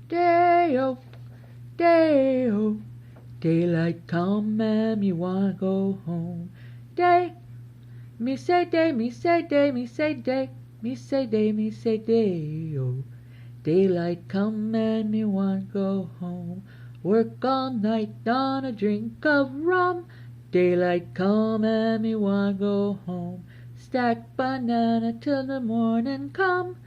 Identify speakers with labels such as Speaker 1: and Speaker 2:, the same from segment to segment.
Speaker 1: Day-o, day-o, daylight come and me wanna go home. Day, me say day, me say day, me say day, me say day, me say day-o. Daylight come and me wanna go home. Work all night on a drink of rum. Daylight come and me wanna go home. Stack banana till the morning come.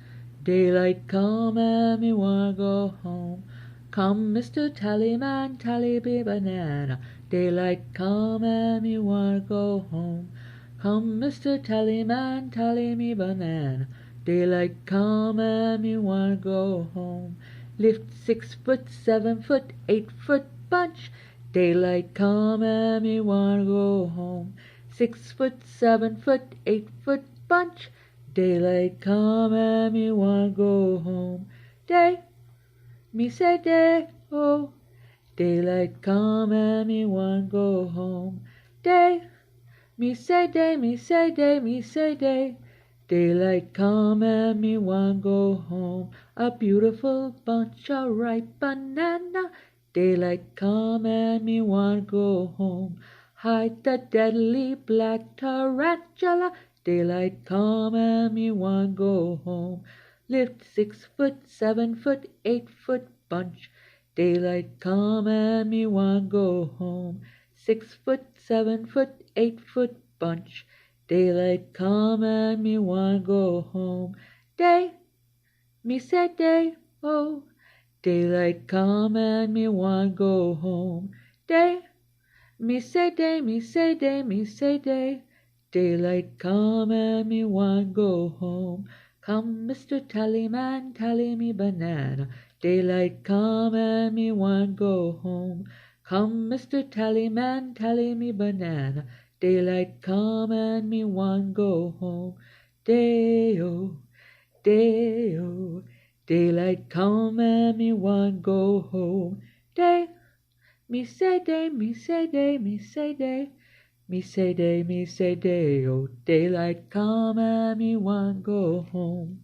Speaker 1: Daylight come and me wanna go home. Come, Mr. Tallyman, tally me banana. Daylight come and me wanna go home. Come, Mr. Tallyman, tally me banana. Daylight come and me wanna go home. Lift 6 foot, 7 foot, 8 foot bunch. Daylight come and me wanna go home. 6 foot, 7 foot, 8 foot bunch. Daylight come and me wanna go home. Day, me say day, oh. Daylight come and me wanna go home. Day, me say day, me say day, me say day. Daylight come and me wanna go home. A beautiful bunch of ripe banana. Daylight come and me wanna go home. Hide the deadly black tarantula. Daylight come and me wanna go home. Lift 6 foot, 7 foot, 8 foot bunch. Daylight come and me wanna go home. 6 foot, 7 foot, 8 foot bunch. Daylight come and me wanna go home. Day, me say day, oh. Daylight come and me wanna go home. Day, me say day, me say day, me say day. Daylight come and me wanna go home. Come, Mr. Tallyman, tally me banana. Daylight come and me wanna go home. Come, Mr. Tallyman, tally me banana. Daylight come and me wanna go home. Day-o, day-o, daylight come and me wanna go home. Day, me say day, me say day, me say day. Me say day, me say day, oh, daylight come and me wanna go home.